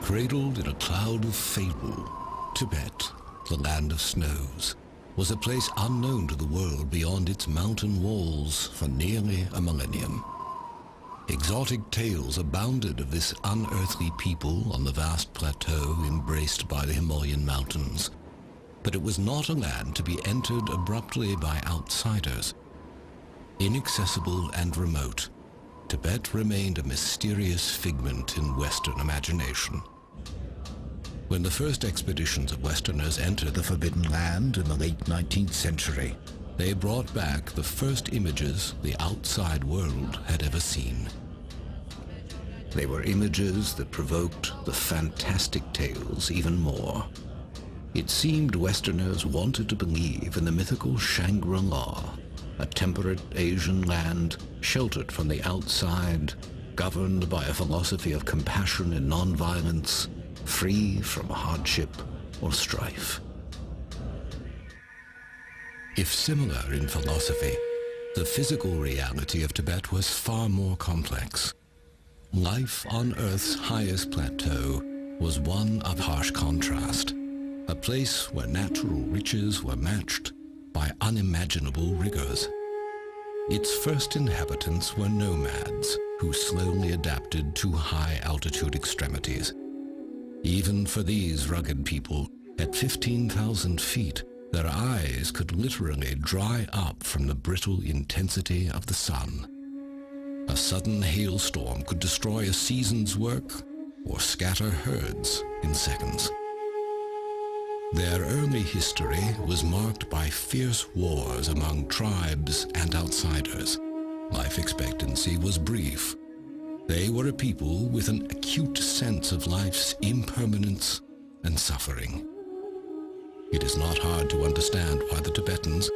Cradled in a cloud of fable, Tibet, the land of snows, was a place unknown to the world beyond its mountain walls for nearly a millennium. Exotic tales abounded of this unearthly people on the vast plateau embraced by the Himalayan mountains. But it was not a land to be entered abruptly by outsiders. Inaccessible and remote, Tibet remained a mysterious figment in Western imagination. When the first expeditions of Westerners entered the Forbidden Land in the late 19th century, they brought back the first images the outside world had ever seen. They were images that provoked the fantastic tales even more. It seemed Westerners wanted to believe in the mythical Shangri-La, a temperate Asian land sheltered from the outside, governed by a philosophy of compassion and nonviolence, free from hardship or strife. If similar in philosophy, the physical reality of Tibet was far more complex. Life on Earth's highest plateau was one of harsh contrast, a place where natural riches were matched by unimaginable rigors. Its first inhabitants were nomads who slowly adapted to high-altitude extremities. Even for these rugged people, at 15,000 feet, their eyes could literally dry up from the brittle intensity of the sun. A sudden hailstorm could destroy a season's work or scatter herds in seconds. Their early history was marked by fierce wars among tribes and outsiders. Life expectancy was brief. They were a people with an acute sense of life's impermanence and suffering. It is not hard to understand why the Tibetans,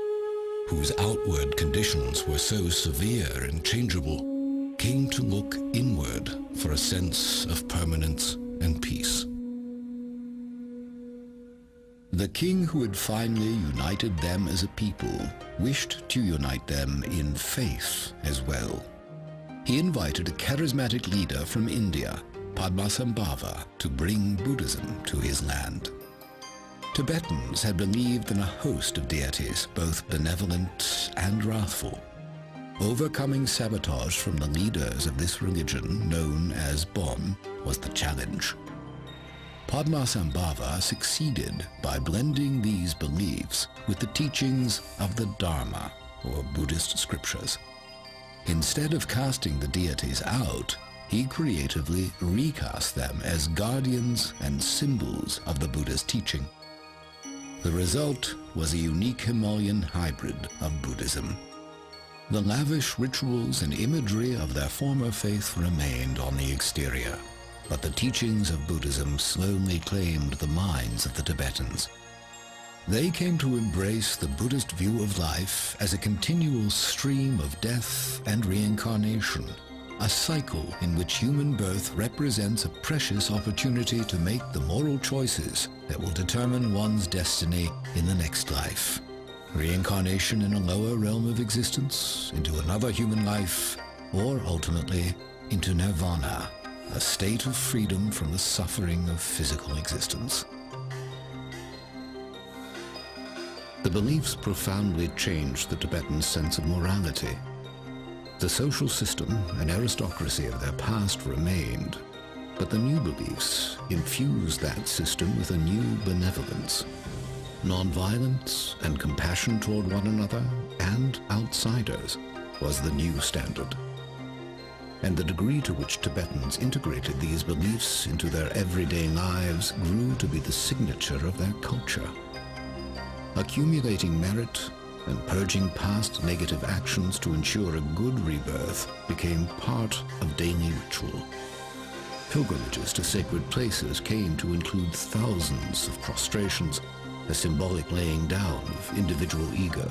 whose outward conditions were so severe and changeable, came to look inward for a sense of permanence and peace. The king who had finally united them as a people wished to unite them in faith as well. He invited a charismatic leader from India, Padmasambhava, to bring Buddhism to his land. Tibetans had believed in a host of deities, both benevolent and wrathful. Overcoming sabotage from the leaders of this religion, known as Bon, was the challenge. Padmasambhava succeeded by blending these beliefs with the teachings of the Dharma, or Buddhist scriptures. Instead of casting the deities out, he creatively recast them as guardians and symbols of the Buddha's teaching. The result was a unique Himalayan hybrid of Buddhism. The lavish rituals and imagery of their former faith remained on the exterior, but the teachings of Buddhism slowly claimed the minds of the Tibetans. They came to embrace the Buddhist view of life as a continual stream of death and reincarnation, a cycle in which human birth represents a precious opportunity to make the moral choices that will determine one's destiny in the next life. Reincarnation in a lower realm of existence, into another human life, or ultimately into nirvana, a state of freedom from the suffering of physical existence. The beliefs profoundly changed the Tibetan sense of morality. The social system and aristocracy of their past remained, but the new beliefs infused that system with a new benevolence. Nonviolence and compassion toward one another and outsiders was the new standard. And the degree to which Tibetans integrated these beliefs into their everyday lives grew to be the signature of their culture. Accumulating merit and purging past negative actions to ensure a good rebirth became part of daily ritual. Pilgrimages to sacred places came to include thousands of prostrations, a symbolic laying down of individual ego.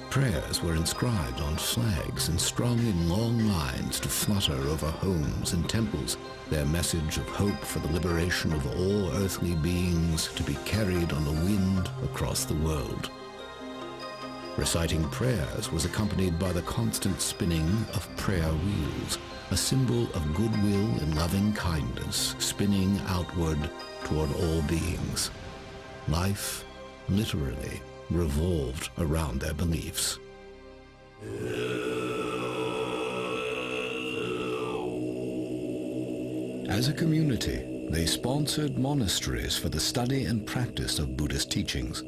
Prayers were inscribed on flags and strung in long lines to flutter over homes and temples, their message of hope for the liberation of all earthly beings to be carried on the wind across the world. Reciting prayers was accompanied by the constant spinning of prayer wheels, a symbol of goodwill and loving kindness spinning outward toward all beings. Life, literally, revolved around their beliefs. As a community, they sponsored monasteries for the study and practice of Buddhist teachings.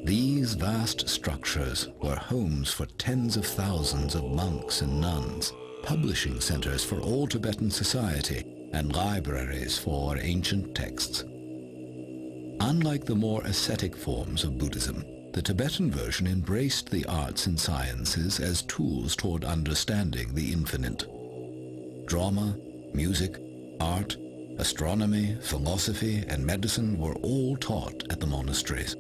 These vast structures were homes for tens of thousands of monks and nuns, publishing centers for all Tibetan society, and libraries for ancient texts. Unlike the more ascetic forms of Buddhism, the Tibetan version embraced the arts and sciences as tools toward understanding the infinite. Drama, music, art, astronomy, philosophy, and medicine were all taught at the monasteries.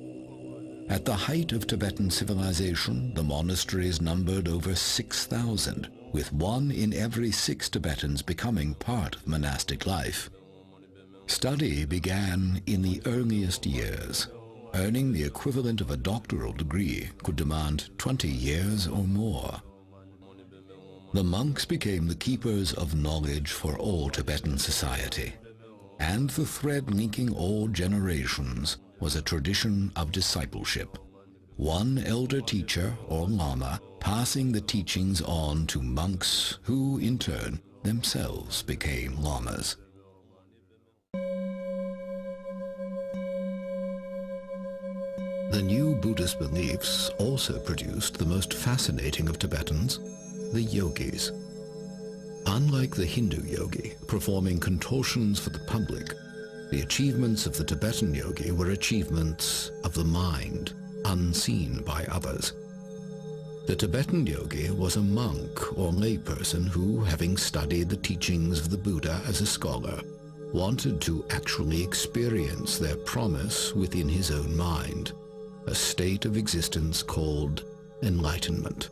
At the height of Tibetan civilization, the monasteries numbered over 6,000, with 1 in every 6 Tibetans becoming part of monastic life. Study began in the earliest years. Earning the equivalent of a doctoral degree could demand 20 years or more. The monks became the keepers of knowledge for all Tibetan society, and the thread linking all generations was a tradition of discipleship. One elder teacher or lama passing the teachings on to monks who, in turn, themselves became lamas. The new Buddhist beliefs also produced the most fascinating of Tibetans, the yogis. Unlike the Hindu yogi, performing contortions for the public, the achievements of the Tibetan yogi were achievements of the mind, unseen by others. The Tibetan yogi was a monk or layperson who, having studied the teachings of the Buddha as a scholar, wanted to actually experience their promise within his own mind, a state of existence called enlightenment.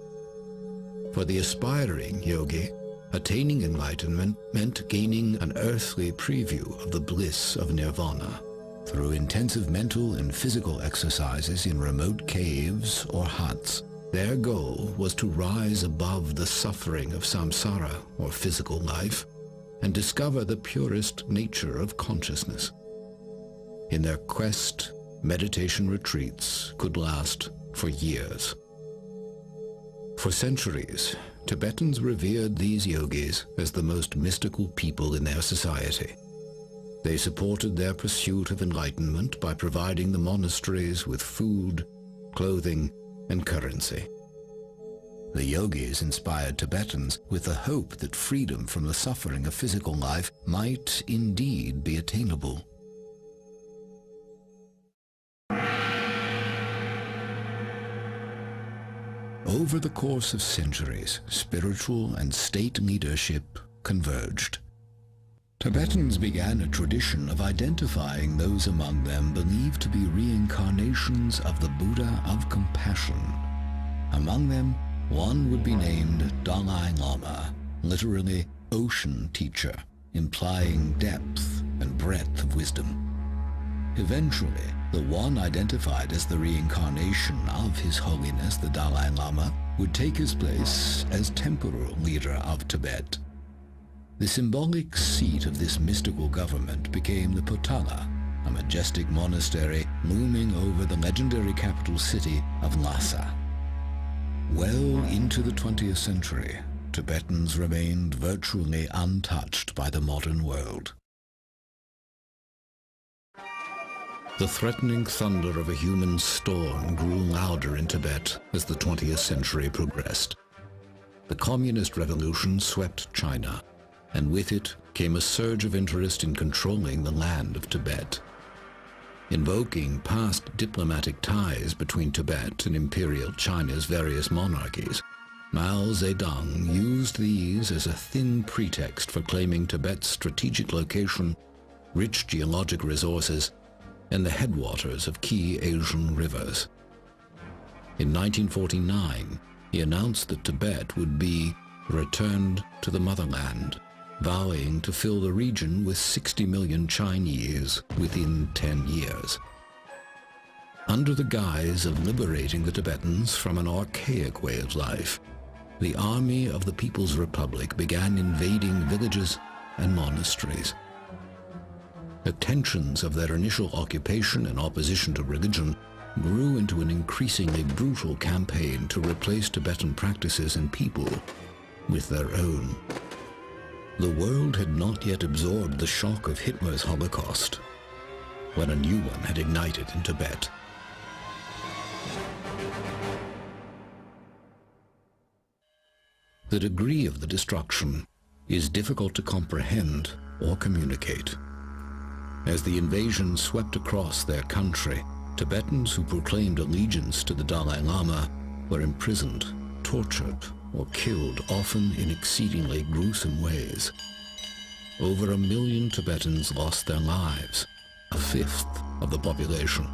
For the aspiring yogi, attaining enlightenment meant gaining an earthly preview of the bliss of nirvana through intensive mental and physical exercises in remote caves or huts. Their goal was to rise above the suffering of samsara, or physical life, and discover the purest nature of consciousness. In their quest, meditation retreats could last for years. For centuries, Tibetans revered these yogis as the most mystical people in their society. They supported their pursuit of enlightenment by providing the monasteries with food, clothing, and currency. The yogis inspired Tibetans with the hope that freedom from the suffering of physical life might indeed be attainable. Over the course of centuries, spiritual and state leadership converged. Tibetans began a tradition of identifying those among them believed to be reincarnations of the Buddha of compassion. Among them, one would be named Dalai Lama, literally ocean teacher, implying depth and breadth of wisdom. Eventually, the one identified as the reincarnation of His Holiness the Dalai Lama would take his place as temporal leader of Tibet. The symbolic seat of this mystical government became the Potala, a majestic monastery looming over the legendary capital city of Lhasa. Well into the 20th century, Tibetans remained virtually untouched by the modern world. The threatening thunder of a human storm grew louder in Tibet as the 20th century progressed. The Communist Revolution swept China, and with it came a surge of interest in controlling the land of Tibet. Invoking past diplomatic ties between Tibet and Imperial China's various monarchies, Mao Zedong used these as a thin pretext for claiming Tibet's strategic location, rich geologic resources, and the headwaters of key Asian rivers. In 1949, he announced that Tibet would be returned to the motherland, vowing to fill the region with 60 million Chinese within 10 years. Under the guise of liberating the Tibetans from an archaic way of life, the army of the People's Republic began invading villages and monasteries. The tensions of their initial occupation and opposition to religion grew into an increasingly brutal campaign to replace Tibetan practices and people with their own. The world had not yet absorbed the shock of Hitler's Holocaust, when a new one had ignited in Tibet. The degree of the destruction is difficult to comprehend or communicate. As the invasion swept across their country, Tibetans who proclaimed allegiance to the Dalai Lama were imprisoned, tortured, or killed, often in exceedingly gruesome ways. Over 1 million Tibetans lost their lives, a fifth of the population.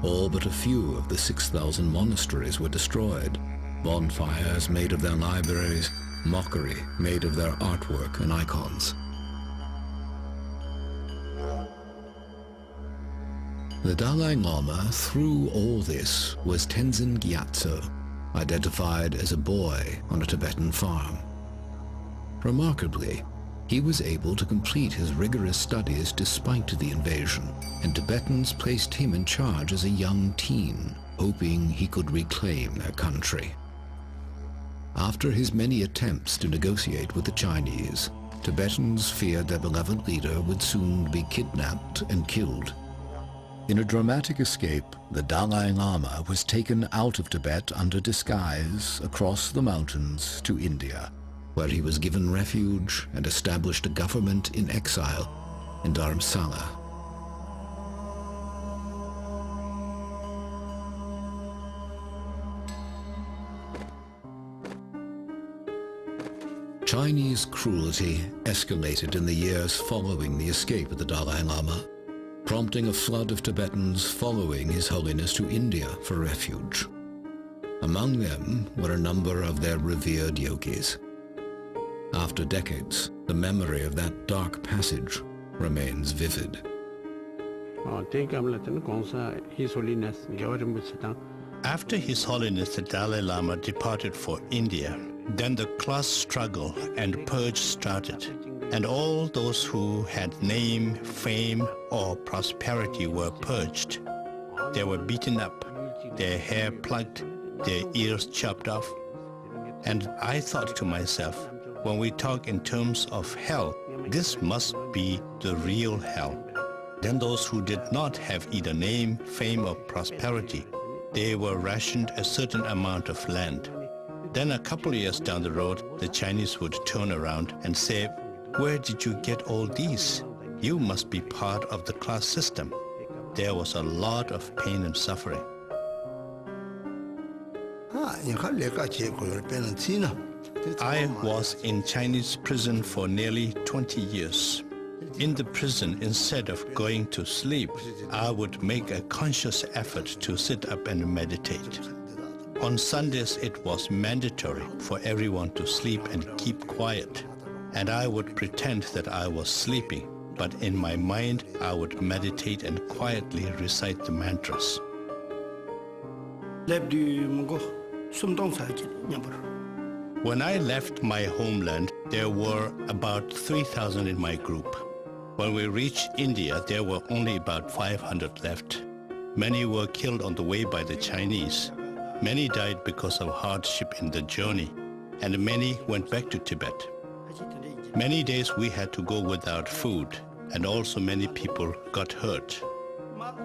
All but a few of the 6,000 monasteries were destroyed, bonfires made of their libraries, mockery made of their artwork and icons. The Dalai Lama, through all this, was Tenzin Gyatso, identified as a boy on a Tibetan farm. Remarkably, he was able to complete his rigorous studies despite the invasion, and Tibetans placed him in charge as a young teen, hoping he could reclaim their country. After his many attempts to negotiate with the Chinese, Tibetans feared their beloved leader would soon be kidnapped and killed. In a dramatic escape, the Dalai Lama was taken out of Tibet under disguise across the mountains to India, where he was given refuge and established a government in exile in Dharamsala. Chinese cruelty escalated in the years following the escape of the Dalai Lama, prompting a flood of Tibetans following His Holiness to India for refuge. Among them were a number of their revered yogis. After decades, the memory of that dark passage remains vivid. After His Holiness the Dalai Lama departed for India, then the class struggle and purge started, and all those who had name, fame, or prosperity were purged. They were beaten up, their hair plucked, their ears chopped off. And I thought to myself, when we talk in terms of hell, this must be the real hell. Then those who did not have either name, fame, or prosperity, they were rationed a certain amount of land. Then a couple of years down the road, the Chinese would turn around and say, "Where did you get all these? You must be part of the class system." There was a lot of pain and suffering. I was in Chinese prison for nearly 20 years. In the prison, instead of going to sleep, I would make a conscious effort to sit up and meditate. On Sundays, it was mandatory for everyone to sleep and keep quiet. And I would pretend that I was sleeping, but in my mind, I would meditate and quietly recite the mantras. When I left my homeland, there were about 3,000 in my group. When we reached India, there were only about 500 left. Many were killed on the way by the Chinese. Many died because of hardship in the journey, and many went back to Tibet. Many days we had to go without food, and also many people got hurt.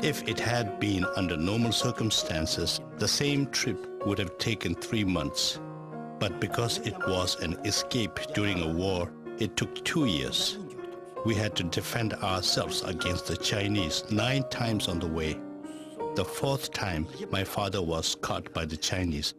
If it had been under normal circumstances, the same trip would have taken 3 months. But because it was an escape during a war, it took 2 years. We had to defend ourselves against the Chinese 9 times on the way. The 4th time, my father was caught by the Chinese.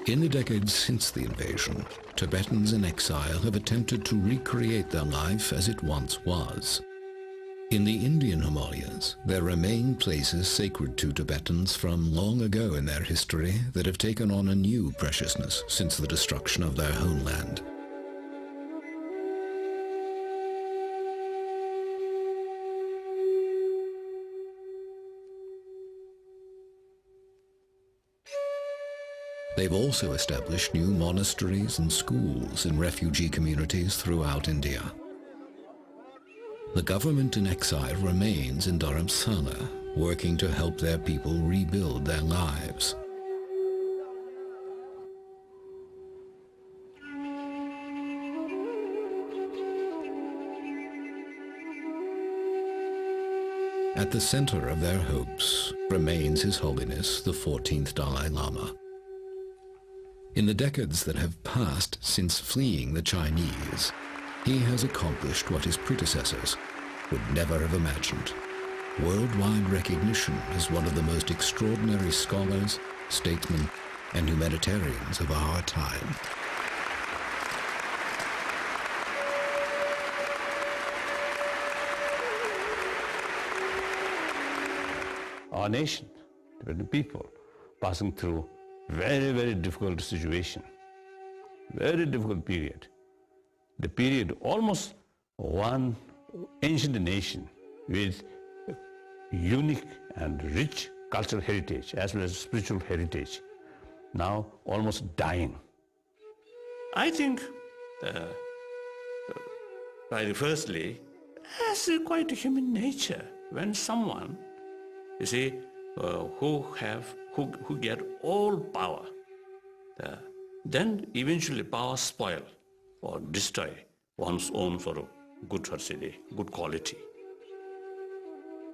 In the decades since the invasion, Tibetans in exile have attempted to recreate their life as it once was. In the Indian Himalayas, there remain places sacred to Tibetans from long ago in their history that have taken on a new preciousness since the destruction of their homeland. They've also established new monasteries and schools in refugee communities throughout India. The government in exile remains in Dharamsala, working to help their people rebuild their lives. At the center of their hopes remains His Holiness the 14th Dalai Lama. In the decades that have passed since fleeing the Chinese, he has accomplished what his predecessors would never have imagined: worldwide recognition as one of the most extraordinary scholars, statesmen, and humanitarians of our time. Our nation, Tibetan people, passing through very, very difficult situation, very difficult period. The period almost one ancient nation with unique and rich cultural heritage as well as spiritual heritage, now almost dying. I think, firstly, as quite a human nature, when someone, you see, who get all power, then eventually power spoil or destroy one's own sort of good quality.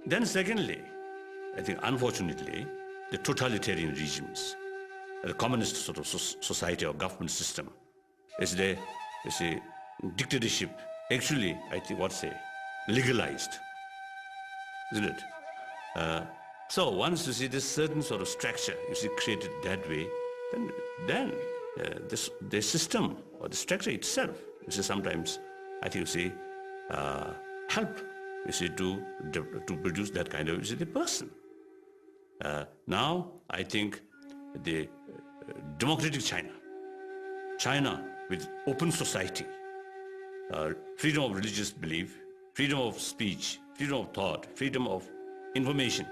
Then secondly, I think unfortunately, the totalitarian regimes, the communist sort of society or government system, is the dictatorship actually, I think, legalized, isn't it? So once you see this certain sort of structure, created that way, then the system or the structure itself, sometimes, I think, help, to produce that kind of, the person. Now, I think the democratic China with open society, freedom of religious belief, freedom of speech, freedom of thought, freedom of information,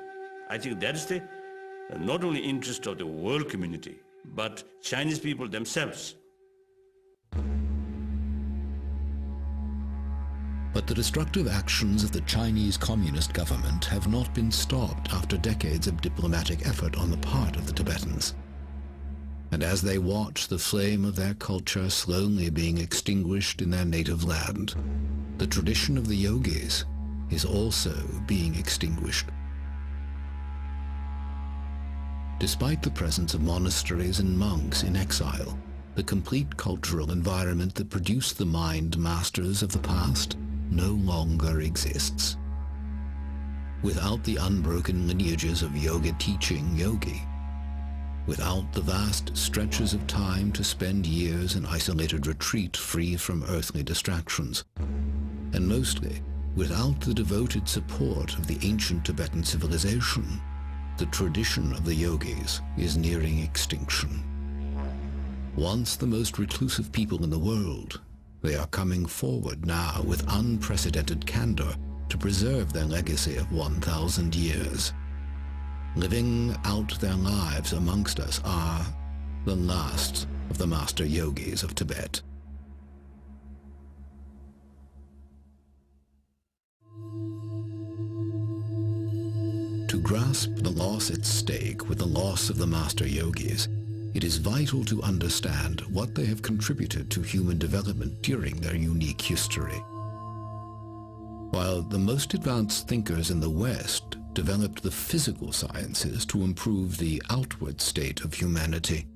I think that is the not only interest of the world community, but Chinese people themselves. But the destructive actions of the Chinese Communist government have not been stopped after decades of diplomatic effort on the part of the Tibetans. And as they watch the flame of their culture slowly being extinguished in their native land, the tradition of the yogis is also being extinguished. Despite the presence of monasteries and monks in exile, the complete cultural environment that produced the mind masters of the past no longer exists. Without the unbroken lineages of yoga teaching yogi, without the vast stretches of time to spend years in isolated retreat free from earthly distractions, and mostly without the devoted support of the ancient Tibetan civilization, the tradition of the yogis is nearing extinction. Once the most reclusive people in the world, they are coming forward now with unprecedented candor to preserve their legacy of 1,000 years. Living out their lives amongst us are the last of the master yogis of Tibet. To grasp the loss at stake with the loss of the master yogis, it is vital to understand what they have contributed to human development during their unique history. While the most advanced thinkers in the West developed the physical sciences to improve the outward state of humanity,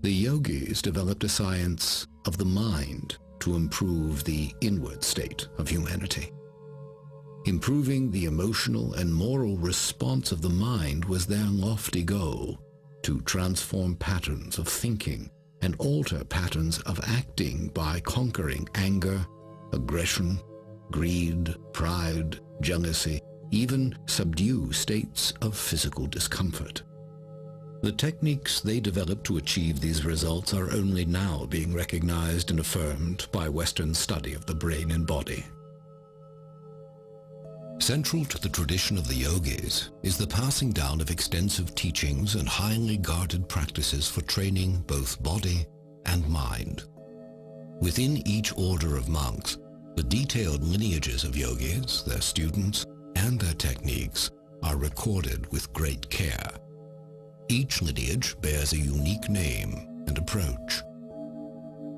the yogis developed a science of the mind to improve the inward state of humanity. Improving the emotional and moral response of the mind was their lofty goal, to transform patterns of thinking and alter patterns of acting by conquering anger, aggression, greed, pride, jealousy, even subdue states of physical discomfort. The techniques they developed to achieve these results are only now being recognized and affirmed by Western study of the brain and body. Central to the tradition of the yogis is the passing down of extensive teachings and highly guarded practices for training both body and mind. Within each order of monks, the detailed lineages of yogis, their students, and their techniques are recorded with great care. Each lineage bears a unique name and approach.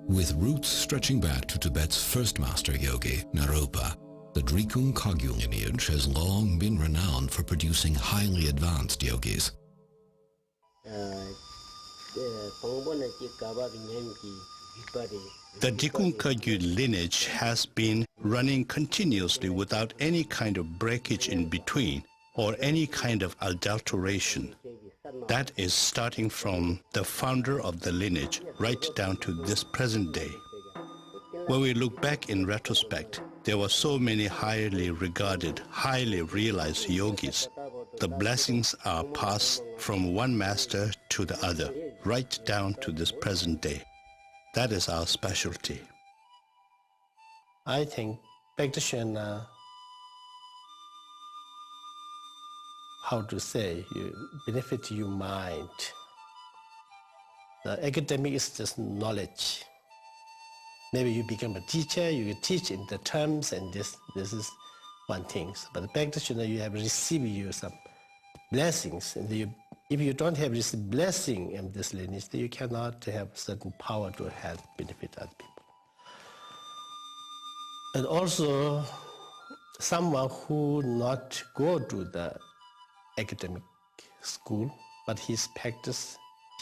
With roots stretching back to Tibet's first master yogi, Naropa, the Drikung Kagyu lineage has long been renowned for producing highly advanced yogis. The Drikung Kagyu lineage has been running continuously without any kind of breakage in between or any kind of adulteration. That is starting from the founder of the lineage right down to this present day. When we look back in retrospect, there were so many highly regarded, highly realized yogis. The blessings are passed from one master to the other, right down to this present day. That is our specialty. I think practitioner, how to say, you benefit your mind. The academic is just knowledge. Maybe you become a teacher, you can teach in the terms, and this is one thing. But the practitioner, you have received you some blessings, and if you don't have this blessing in this lineage, then you cannot have certain power to help benefit other people. And also, someone who not go to the academic school, but his practice,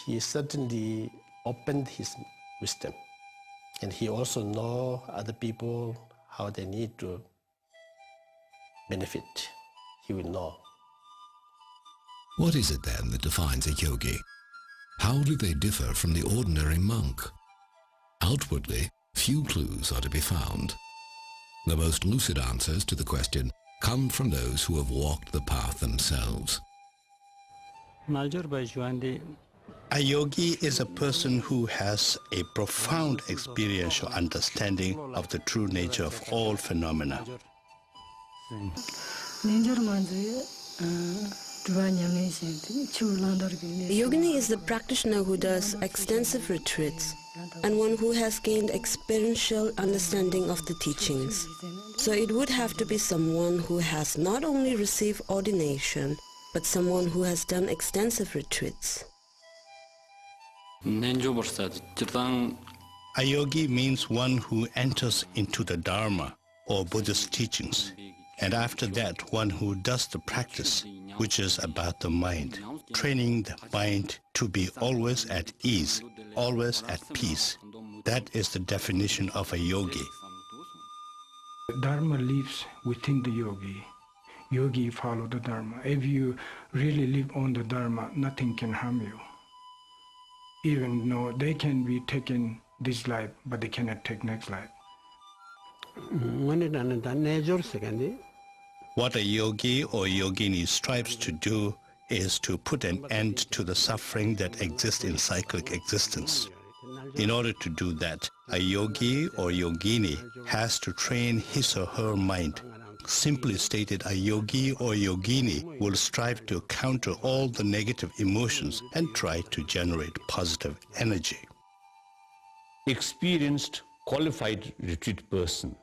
he certainly opened his wisdom. And he also know other people, how they need to benefit. He will know. What is it then that defines a yogi? How do they differ from the ordinary monk? Outwardly, few clues are to be found. The most lucid answers to the question come from those who have walked the path themselves. A yogi is a person who has a profound experiential understanding of the true nature of all phenomena. Yoghinii is the practitioner who does extensive retreats and one who has gained experiential understanding of the teachings. So it would have to be someone who has not only received ordination, but someone who has done extensive retreats. A yogi means one who enters into the Dharma or Buddhist teachings, and after that one who does the practice, which is about the mind, training the mind to be always at ease, always at peace. That is the definition of a yogi. Dharma lives within the yogi. Yogi follow the Dharma. If you really live on the Dharma, nothing can harm you. Even though they can be taken this life, but they cannot take next life. What a yogi or yogini strives to do is to put an end to the suffering that exists in cyclic existence. In order to do that, a yogi or yogini has to train his or her mind. Simply stated, a yogi or yogini will strive to counter all the negative emotions and try to generate positive energy. Experienced, qualified retreat person,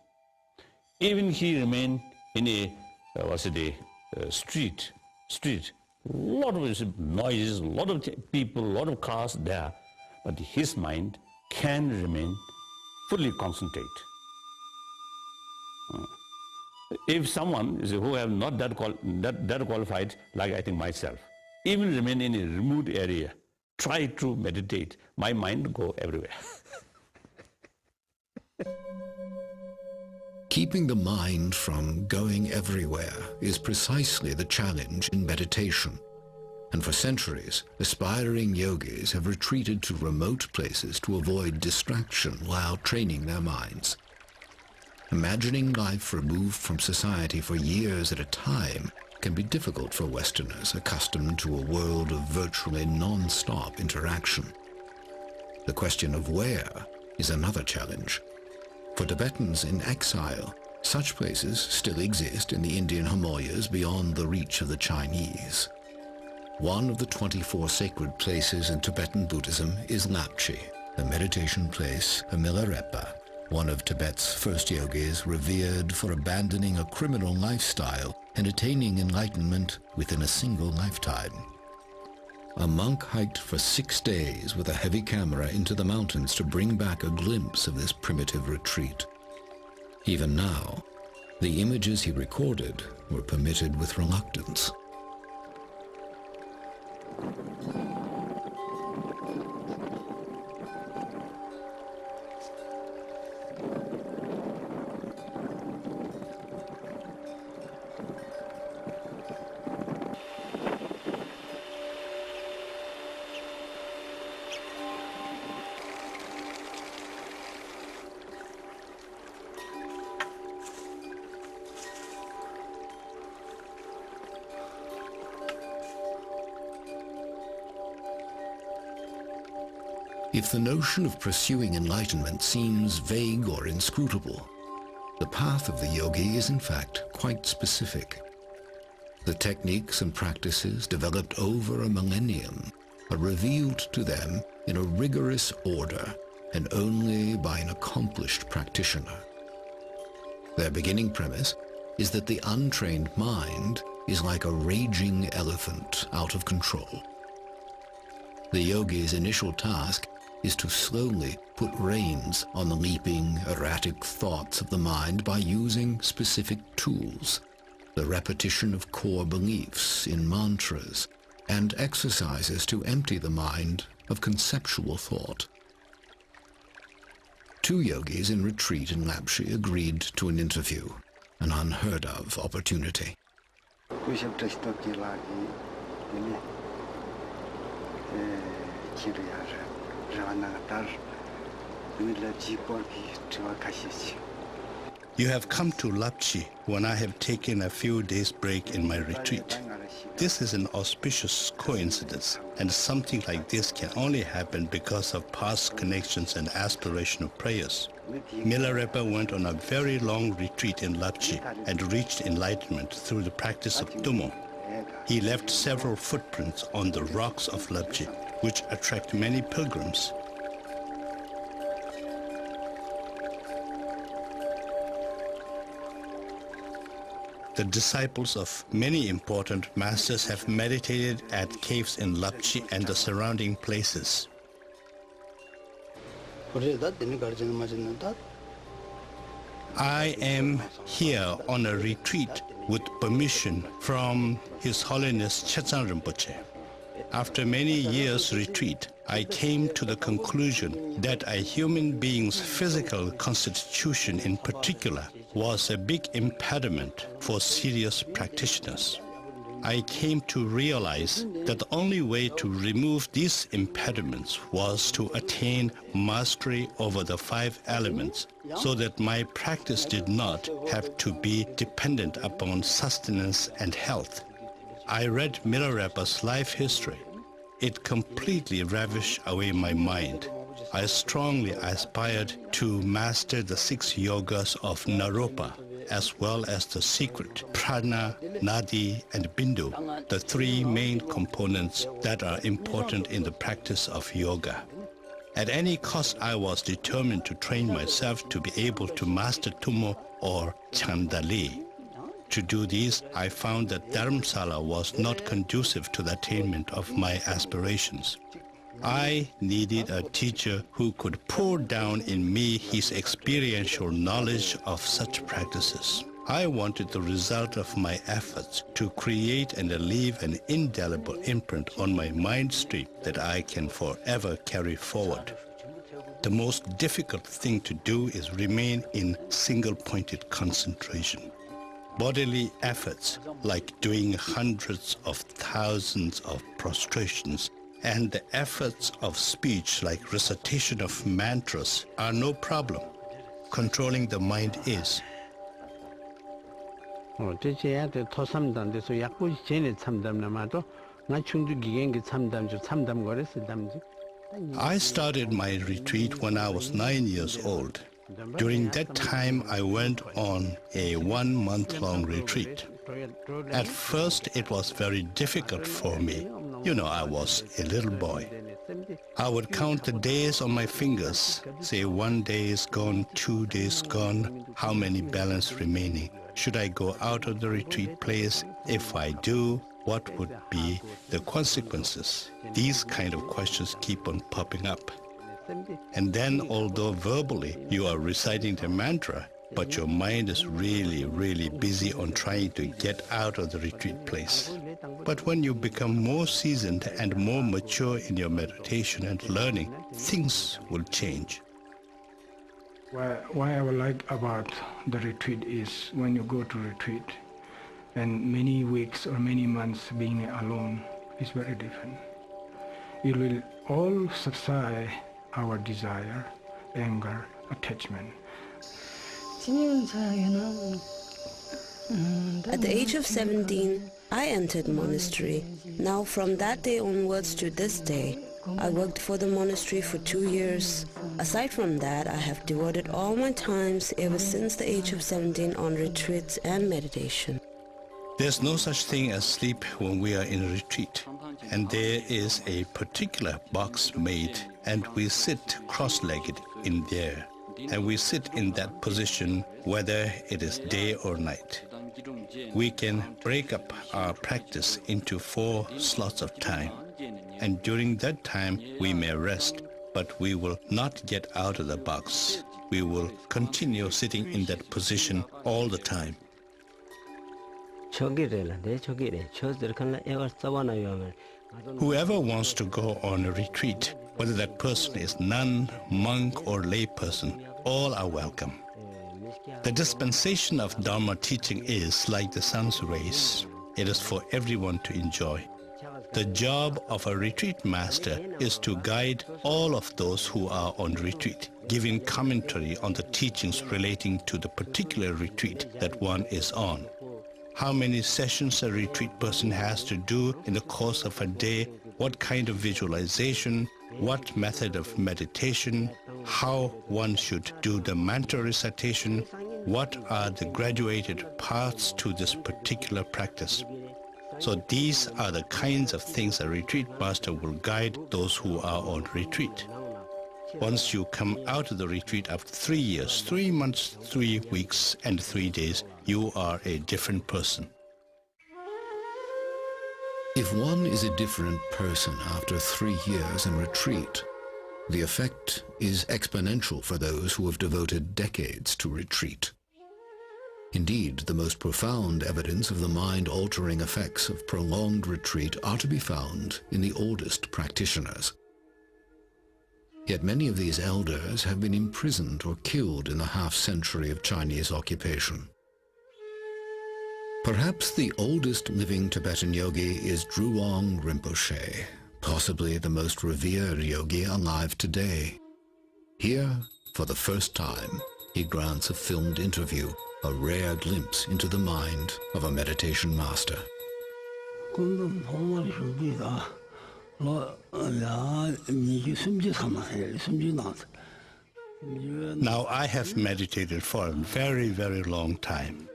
even he remain in a street, lot of noises, lot of people, lot of cars there, but his mind can remain fully concentrate. If someone who have not that qualified, like I think myself, even remain in a remote area, try to meditate, my mind go everywhere. Keeping the mind from going everywhere is precisely the challenge in meditation. and for centuries, aspiring yogis have retreated to remote places to avoid distraction while training their minds. Imagining life removed from society for years at a time can be difficult for Westerners accustomed to a world of virtually non-stop interaction. The question of where is another challenge. For Tibetans in exile, such places still exist in the Indian Himalayas beyond the reach of the Chinese. One of the 24 sacred places in Tibetan Buddhism is Lapchi, a meditation place, a Milarepa, one of Tibet's first yogis revered for abandoning a criminal lifestyle and attaining enlightenment within a single lifetime. A monk hiked for 6 days with a heavy camera into the mountains to bring back a glimpse of this primitive retreat. Even now, the images he recorded were permitted with reluctance. If the notion of pursuing enlightenment seems vague or inscrutable, the path of the yogi is in fact quite specific. The techniques and practices developed over a millennium are revealed to them in a rigorous order and only by an accomplished practitioner. Their beginning premise is that the untrained mind is like a raging elephant out of control. The yogi's initial task is to slowly put reins on the leaping, erratic thoughts of the mind by using specific tools, the repetition of core beliefs in mantras, and exercises to empty the mind of conceptual thought. 2 yogis in retreat in Lapchi agreed to an interview, an unheard-of opportunity. You have come to Lapchi when I have taken a few days break in my retreat. This is an auspicious coincidence, and something like this can only happen because of past connections and aspirational prayers. Milarepa went on a very long retreat in Lapchi and reached enlightenment through the practice of Tummo. He left several footprints on the rocks of Lapchi, which attract many pilgrims. The disciples of many important masters have meditated at caves in Lapchi and the surrounding places. I am here on a retreat with permission from His Holiness Chetsang Rinpoche. After many years' retreat, I came to the conclusion that a human being's physical constitution in particular was a big impediment for serious practitioners. I came to realize that the only way to remove these impediments was to attain mastery over the 5 elements, so that my practice did not have to be dependent upon sustenance and health. I read Milarepa's life history. It completely ravished away my mind. I strongly aspired to master the 6 yogas of Naropa, as well as the secret prana, nadi, and bindu, the 3 main components that are important in the practice of yoga. At any cost, I was determined to train myself to be able to master Tummo or Chandali. To do this, I found that Dharamsala was not conducive to the attainment of my aspirations. I needed a teacher who could pour down in me his experiential knowledge of such practices. I wanted the result of my efforts to create and leave an indelible imprint on my mind stream that I can forever carry forward. The most difficult thing to do is remain in single-pointed concentration. bodily efforts like doing hundreds of thousands of prostrations, and the efforts of speech like recitation of mantras are no problem. Controlling the mind is. I started my retreat when I was 9 years old. During that time, I went on a 1-month-long retreat. At first, it was very difficult for me. You know, I was a little boy. I would count the days on my fingers, say 1 day is gone, 2 days gone, how many balance remaining? Should I go out of the retreat place? If I do, what would be the consequences? These kind of questions keep on popping up. And then, although verbally you are reciting the mantra, but your mind is really, really busy on trying to get out of the retreat place. But when you become more seasoned and more mature in your meditation and learning, things will change. Why I would like about the retreat is when you go to retreat and many weeks or many months being alone is very different. It will all subside our desire, anger, attachment. At the age of 17, I entered monastery. Now from that day onwards to this day, I worked for the monastery for 2 years. Aside from that, I have devoted all my times ever since the age of 17 on retreats and meditation. There's no such thing as sleep when we are in a retreat. And there is a particular box made, and we sit cross-legged in there. And we sit in that position whether it is day or night. We can break up our practice into 4 slots of time. And during that time, we may rest, but we will not get out of the box. We will continue sitting in that position all the time. Whoever wants to go on a retreat, whether that person is nun, monk, or lay person, all are welcome. The dispensation of Dharma teaching is like the sun's rays. It is for everyone to enjoy. The job of a retreat master is to guide all of those who are on retreat, giving commentary on the teachings relating to the particular retreat that one is on. How many sessions a retreat person has to do in the course of a day, what kind of visualization, what method of meditation, how one should do the mantra recitation, what are the graduated paths to this particular practice. So these are the kinds of things a retreat master will guide those who are on retreat. Once you come out of the retreat after 3 years, 3 months, 3 weeks, and 3 days, you are a different person. If one is a different person after 3 years in retreat, the effect is exponential for those who have devoted decades to retreat. Indeed, the most profound evidence of the mind-altering effects of prolonged retreat are to be found in the oldest practitioners. Yet many of these elders have been imprisoned or killed in the half-century of Chinese occupation. Perhaps the oldest living Tibetan yogi is Drulong Rinpoche, possibly the most revered yogi alive today. Here, for the first time, he grants a filmed interview, a rare glimpse into the mind of a meditation master. Now, I have meditated for a very, very long time.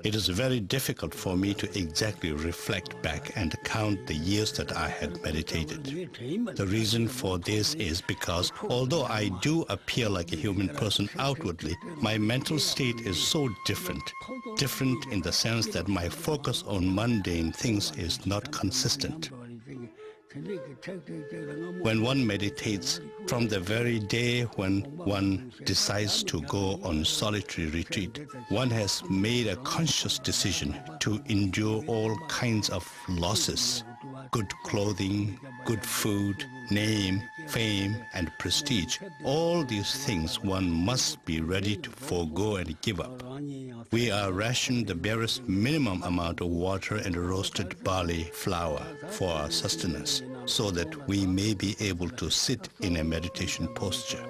It is very difficult for me to exactly reflect back and count the years that I had meditated. The reason for this is because although I do appear like a human person outwardly, my mental state is so different. Different in the sense that my focus on mundane things is not consistent. When one meditates, from the very day when one decides to go on solitary retreat, one has made a conscious decision to endure all kinds of losses. Good clothing, good food, name, fame, and prestige, all these things one must be ready to forego and give up. We are rationed the barest minimum amount of water and roasted barley flour for our sustenance, so that we may be able to sit in a meditation posture.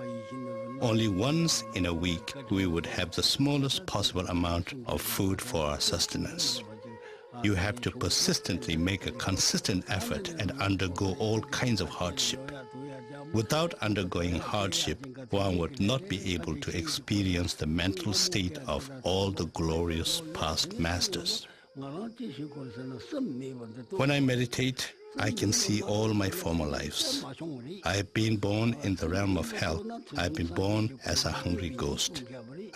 Only once in a week we would have the smallest possible amount of food for our sustenance. You have to persistently make a consistent effort and undergo all kinds of hardship. Without undergoing hardship, one would not be able to experience the mental state of all the glorious past masters. When I meditate, I can see all my former lives. I have been born in the realm of hell. I have been born as a hungry ghost.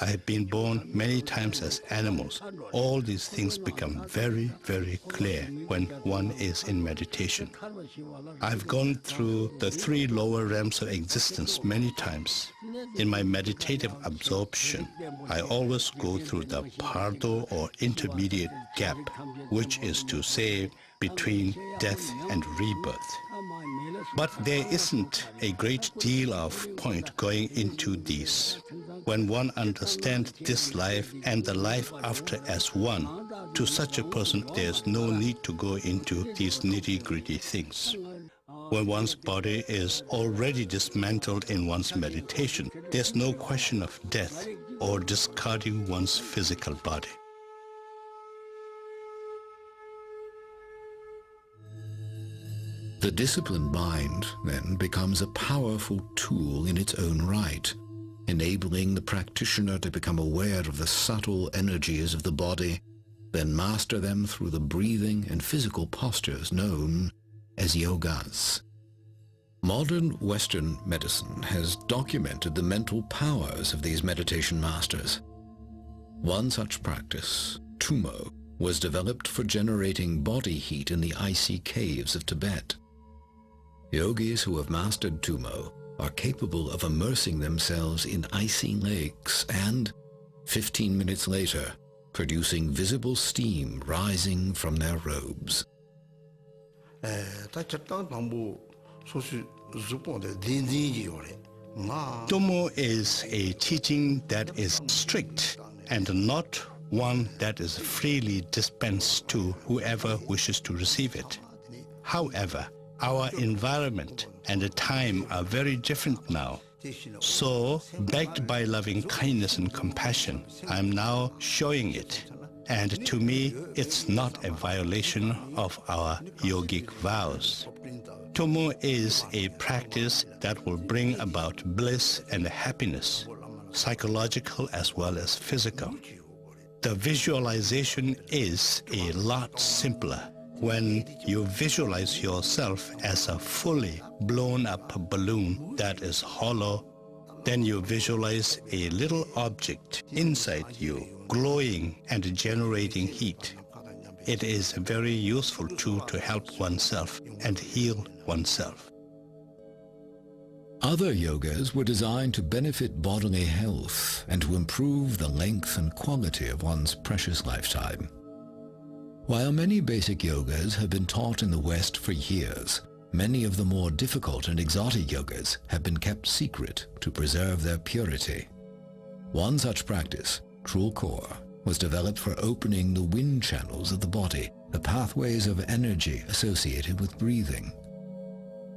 I have been born many times as animals. All these things become very, very clear when one is in meditation. I've gone through the 3 lower realms of existence many times. In my meditative absorption, I always go through the plateau or intermediate gap, which is to say, between death and rebirth. But there isn't a great deal of point going into these. When one understands this life and the life after as one, to such a person there's no need to go into these nitty-gritty things. When one's body is already dismantled in one's meditation, there's no question of death or discarding one's physical body. The disciplined mind then becomes a powerful tool in its own right, enabling the practitioner to become aware of the subtle energies of the body, then master them through the breathing and physical postures known as yogas. Modern Western medicine has documented the mental powers of these meditation masters. One such practice, tumo, was developed for generating body heat in the icy caves of Tibet. Yogis who have mastered tumo are capable of immersing themselves in icy lakes and, 15 minutes later, producing visible steam rising from their robes. Tumo is a teaching that is strict and not one that is freely dispensed to whoever wishes to receive it. However, our environment and the time are very different now. So, backed by loving kindness and compassion, I am now showing it. And to me, it's not a violation of our yogic vows. Tumo is a practice that will bring about bliss and happiness, psychological as well as physical. The visualization is a lot simpler. When you visualize yourself as a fully blown up balloon that is hollow, then you visualize a little object inside you, glowing and generating heat. It is a very useful tool to help oneself and heal oneself. Other yogas were designed to benefit bodily health and to improve the length and quality of one's precious lifetime. While many basic yogas have been taught in the West for years, many of the more difficult and exotic yogas have been kept secret to preserve their purity. One such practice, Trulkor, was developed for opening the wind channels of the body, the pathways of energy associated with breathing.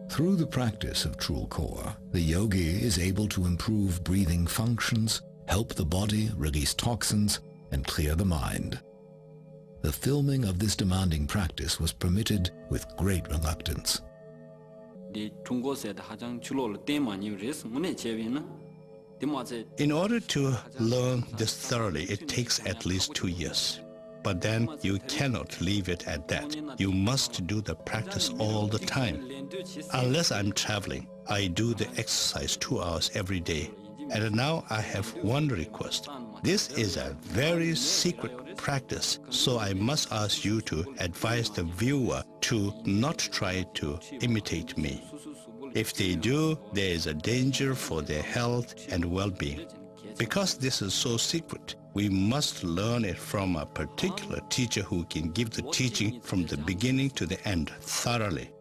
Through the practice of Trulkor, the yogi is able to improve breathing functions, help the body release toxins, and clear the mind. The filming of this demanding practice was permitted with great reluctance. In order to learn this thoroughly, it takes at least 2 years. But then you cannot leave it at that. You must do the practice all the time. Unless I'm traveling, I do the exercise 2 hours every day. And now I have one request. This is a very secret practice, so I must ask you to advise the viewer to not try to imitate me. If they do, there is a danger for their health and well-being. Because this is so secret, we must learn it from a particular teacher who can give the teaching from the beginning to the end thoroughly.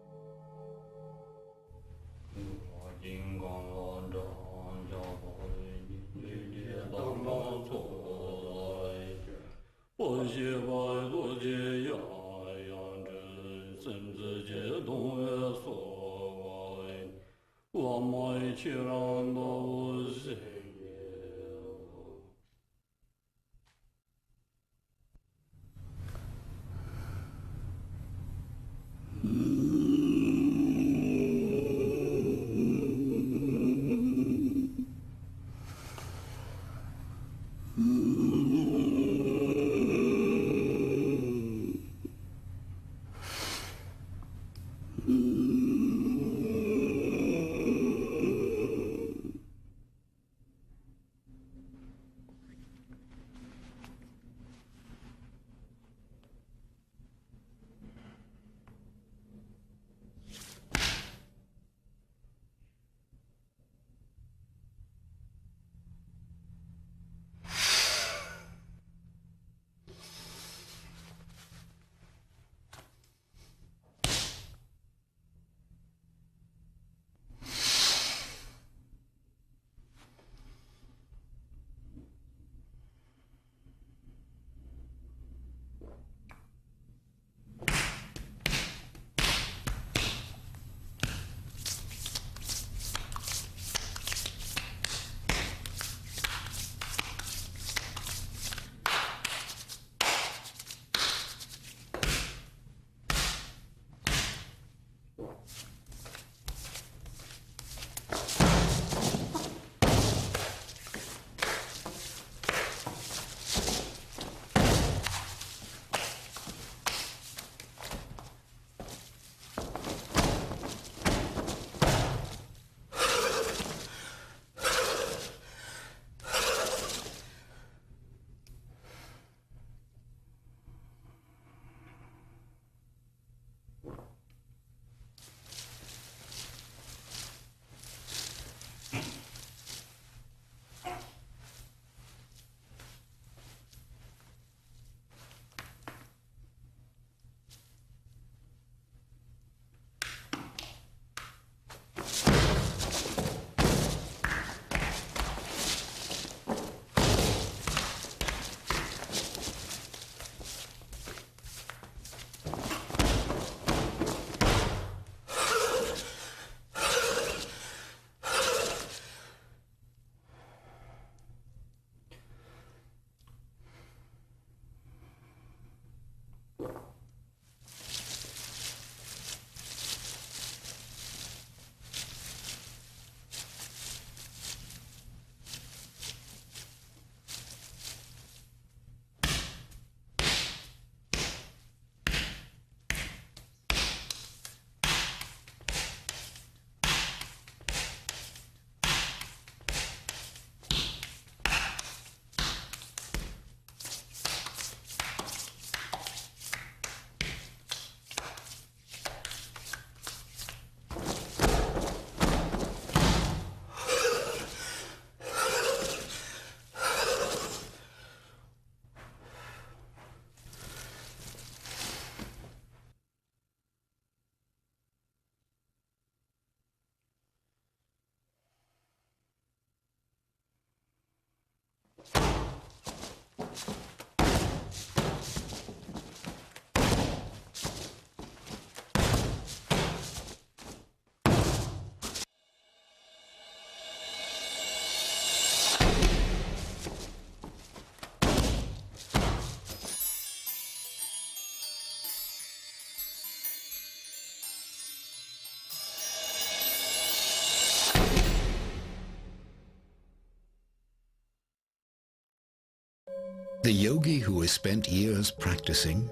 The yogi who has spent years practicing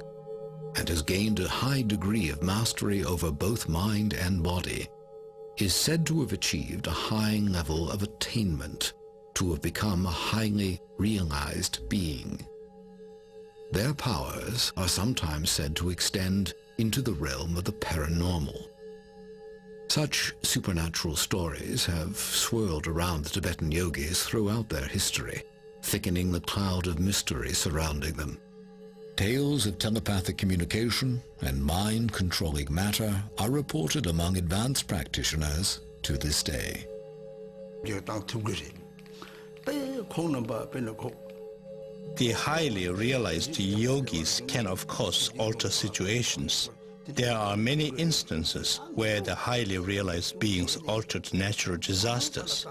and has gained a high degree of mastery over both mind and body is said to have achieved a high level of attainment, to have become a highly realized being. Their powers are sometimes said to extend into the realm of the paranormal. Such supernatural stories have swirled around the Tibetan yogis throughout their history, thickening the cloud of mystery surrounding them. Tales of telepathic communication and mind controlling matter are reported among advanced practitioners to this day. The highly realized yogis can of course alter situations. There are many instances where the highly realized beings altered natural disasters.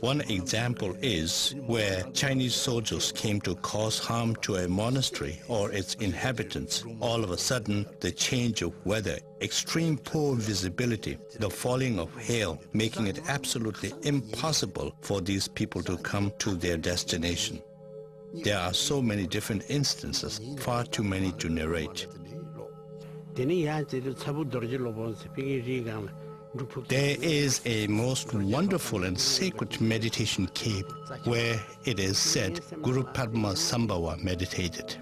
One example is where Chinese soldiers came to cause harm to a monastery or its inhabitants. All of a sudden, the change of weather, extreme poor visibility, the falling of hail, making it absolutely impossible for these people to come to their destination. There are so many different instances, far too many to narrate. There is a most wonderful and sacred meditation cave where it is said Guru Padma Sambhava meditated.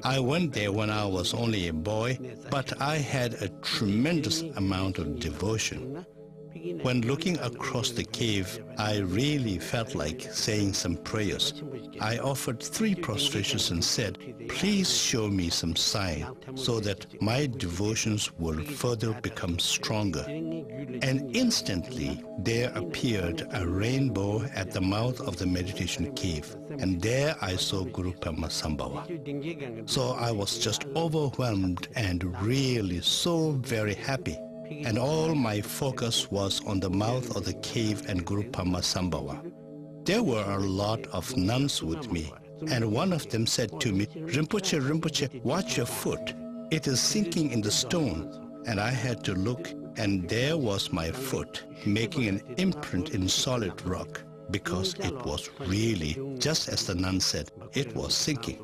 I went there when I was only a boy, but I had a tremendous amount of devotion. When looking across the cave, I really felt like saying some prayers. I offered 3 prostrations and said, please show me some sign so that my devotions will further become stronger. And instantly there appeared a rainbow at the mouth of the meditation cave, and there I saw Guru Padma Sambhava. So I was just overwhelmed and really so very happy. And all my focus was on the mouth of the cave and Guru Padma Sambhava. There were a lot of nuns with me, and one of them said to me, Rinpoche, Rinpoche, watch your foot. It is sinking in the stone. And I had to look, and there was my foot, making an imprint in solid rock, because it was really, just as the nun said, it was sinking.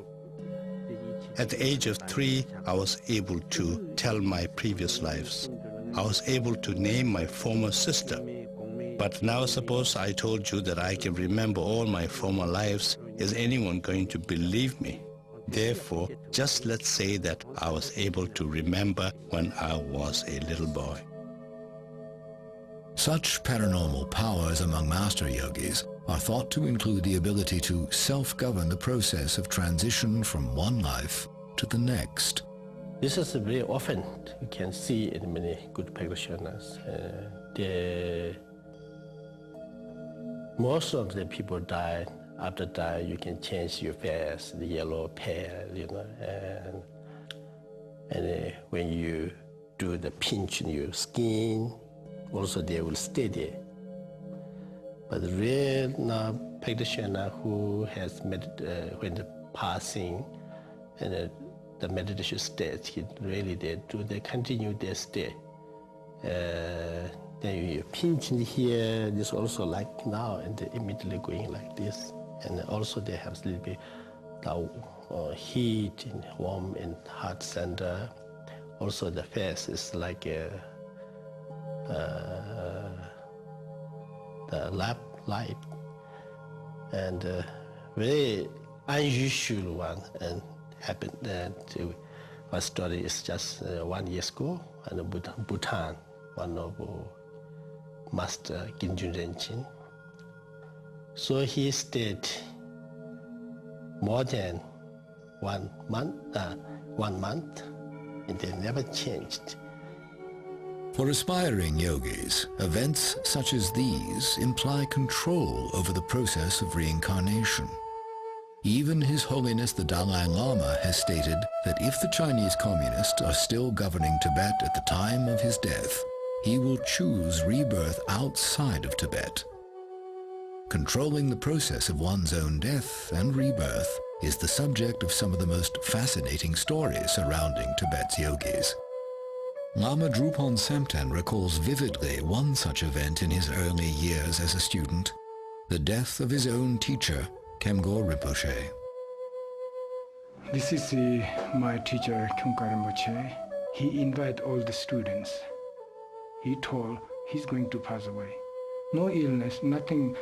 At the age of 3, I was able to tell my previous lives. I was able to name my former sister. But now suppose I told you that I can remember all my former lives, is anyone going to believe me? Therefore, just let's say that I was able to remember when I was a little boy. Such paranormal powers among master yogis are thought to include the ability to self-govern the process of transition from one life to the next. This is very often you can see in many good practitioners. Most of the people die. After dying, you can change your face, the yellow, pale, and when you do the pinch in your skin, also they will stay there. But the real practitioner who has when the passing and the meditation state, they continue their stay. Then you pinch in here, this also like now, and they immediately going like this. And also they have a little bit heat and warm and hot center. Also the face is like the lamp light, and very unusual one, and happened to my story is just 1 year ago in Bhutan, one of Master Ginjun Renchin. So he stayed more than 1 month, and they never changed. For aspiring yogis, events such as these imply control over the process of reincarnation. Even His Holiness the Dalai Lama has stated that if the Chinese communists are still governing Tibet at the time of his death, he will choose rebirth outside of Tibet. Controlling the process of one's own death and rebirth is the subject of some of the most fascinating stories surrounding Tibet's yogis. Lama Drupon Semten recalls vividly one such event in his early years as a student, the death of his own teacher, Kemgor Rinpoche. This is my teacher, Kemgor Rinpoche. He invited all the students. He told he's going to pass away. No illness, nothing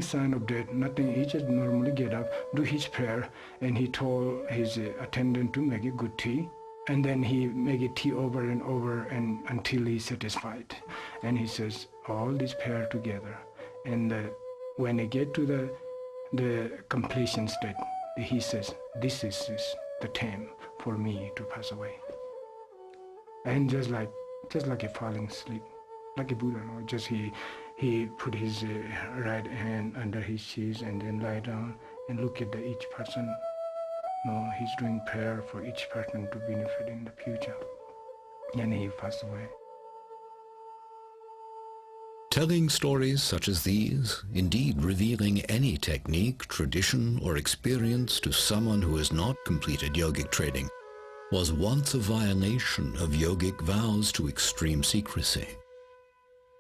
sign of death, nothing. He just normally get up, do his prayer, and he told his attendant to make a good tea. And then he make a tea over and over and until he's satisfied. And he says, all this prayer together. And when he get to the completion state, he says, this is the time for me to pass away. And just like a falling asleep, like a Buddha, no? Just he put his right hand under his chest and then lie down and look at each person No, he's doing prayer for each person to benefit in the future. And he passed away. Telling stories such as these, indeed revealing any technique, tradition, or experience to someone who has not completed yogic training, was once a violation of yogic vows to extreme secrecy.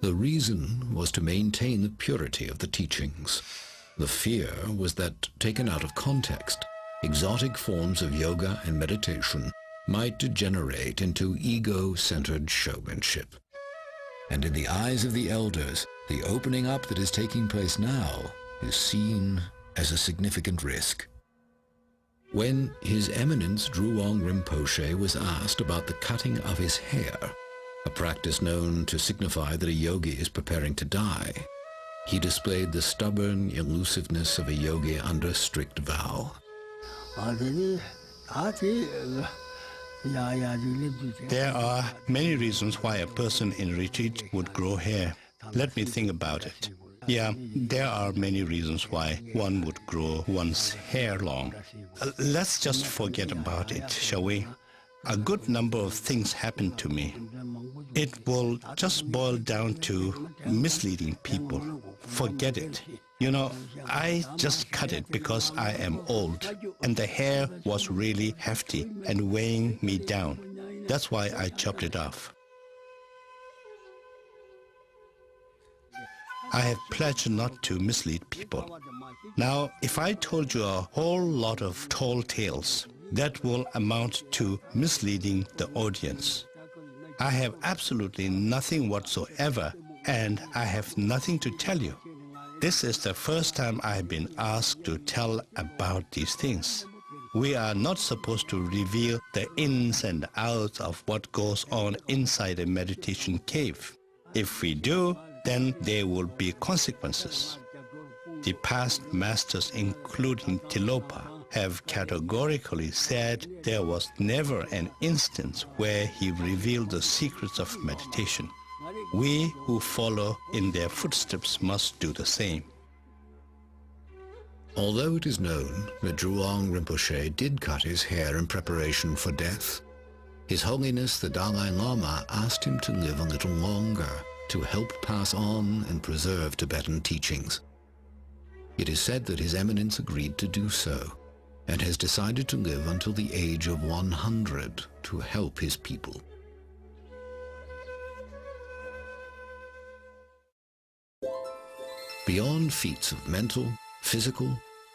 The reason was to maintain the purity of the teachings. The fear was that, taken out of context, exotic forms of yoga and meditation might degenerate into ego-centered showmanship. And in the eyes of the elders, the opening up that is taking place now is seen as a significant risk. When His Eminence Drulong Rinpoche was asked about the cutting of his hair, a practice known to signify that a yogi is preparing to die, he displayed the stubborn elusiveness of a yogi under strict vow. There are many reasons why a person in retreat would grow hair. Let me think about it. Yeah, there are many reasons why one would grow one's hair long. Let's just forget about it, shall we? A good number of things happened to me. It will just boil down to misleading people. Forget it. You know, I just cut it because I am old, and the hair was really hefty and weighing me down. That's why I chopped it off. I have pledged not to mislead people. Now, if I told you a whole lot of tall tales, that will amount to misleading the audience. I have absolutely nothing whatsoever, and I have nothing to tell you. This is the first time I have been asked to tell about these things. We are not supposed to reveal the ins and outs of what goes on inside a meditation cave. If we do, then there will be consequences. The past masters, including Tilopa, have categorically said there was never an instance where he revealed the secrets of meditation. We who follow in their footsteps must do the same. Although it is known that Drulong Rinpoche did cut his hair in preparation for death, His Holiness the Dalai Lama asked him to live a little longer to help pass on and preserve Tibetan teachings. It is said that His Eminence agreed to do so, and has decided to live until the age of 100 to help his people. Beyond feats of mental, physical,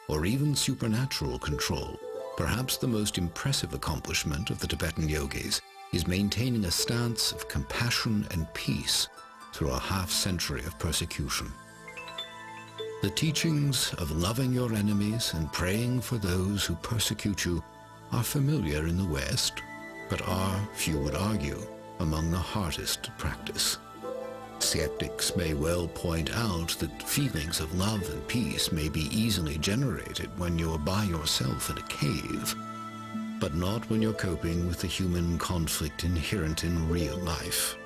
or even supernatural control, perhaps the most impressive accomplishment of the Tibetan yogis is maintaining a stance of compassion and peace through a half-century of persecution. The teachings of loving your enemies and praying for those who persecute you are familiar in the West, but are, few would argue, among the hardest to practice. Skeptics may well point out that feelings of love and peace may be easily generated when you're by yourself in a cave, but not when you're coping with the human conflict inherent in real life.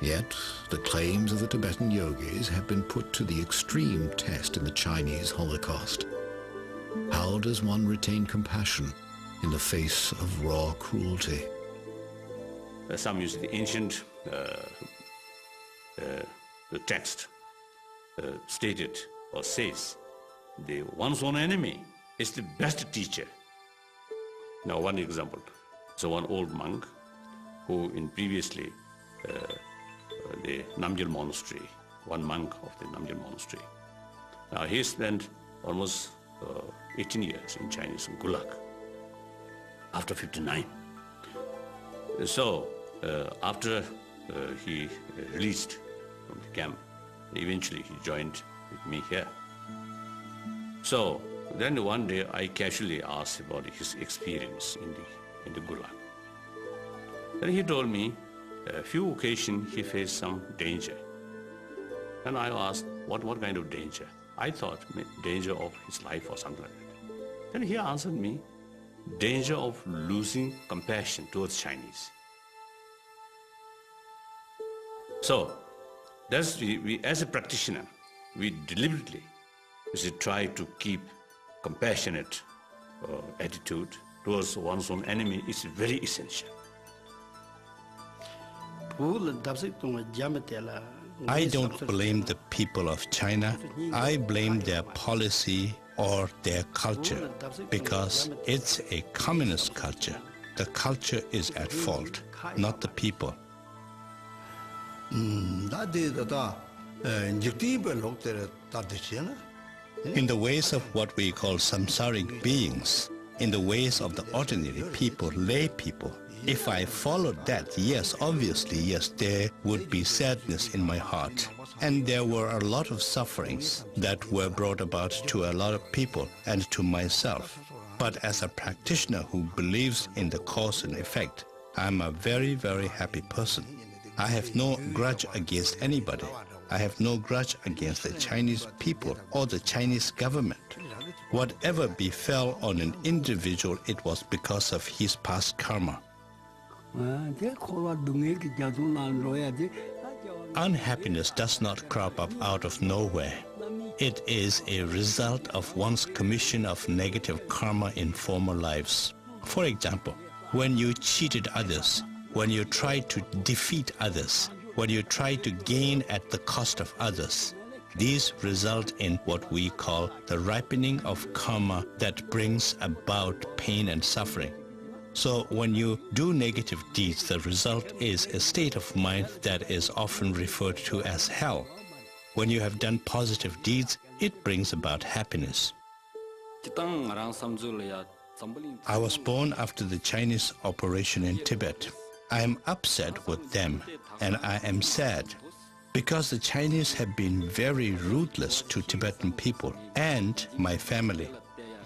Yet, the claims of the Tibetan yogis have been put to the extreme test in the Chinese Holocaust. How does one retain compassion in the face of raw cruelty? Some use the ancient the text stated or says, one's own enemy is the best teacher. Now, one example. So one old monk who in previously the Namgyal monastery, one monk of the Namgyal monastery. Now he spent almost 18 years in Chinese Gulag after 59. So after he released from the camp, eventually he joined with me here. So then one day I casually asked about his experience in the Gulag. Then he told me a few occasions he faced some danger. And I asked, what kind of danger? I thought danger of his life or something like that. Then he answered me, danger of losing compassion towards Chinese. So, that's we as a practitioner, we deliberately try to keep compassionate attitude towards one's own enemy is very essential. I don't blame the people of China. I blame their policy or their culture, because it's a communist culture. The culture is at fault, not the people. In the ways of what we call samsaric beings, in the ways of the ordinary people, lay people, if I followed that, yes, obviously, yes, there would be sadness in my heart. And there were a lot of sufferings that were brought about to a lot of people and to myself. But as a practitioner who believes in the cause and effect, I'm a very, very happy person. I have no grudge against anybody. I have no grudge against the Chinese people or the Chinese government. Whatever befell on an individual, it was because of his past karma. Unhappiness does not crop up out of nowhere. It is a result of one's commission of negative karma in former lives. For example, when you cheated others, when you tried to defeat others, when you try to gain at the cost of others, these result in what we call the ripening of karma that brings about pain and suffering. So when you do negative deeds, the result is a state of mind that is often referred to as hell. When you have done positive deeds, it brings about happiness. I was born after the Chinese operation in Tibet. I am upset with them, and I am sad because the Chinese have been very ruthless to Tibetan people and my family.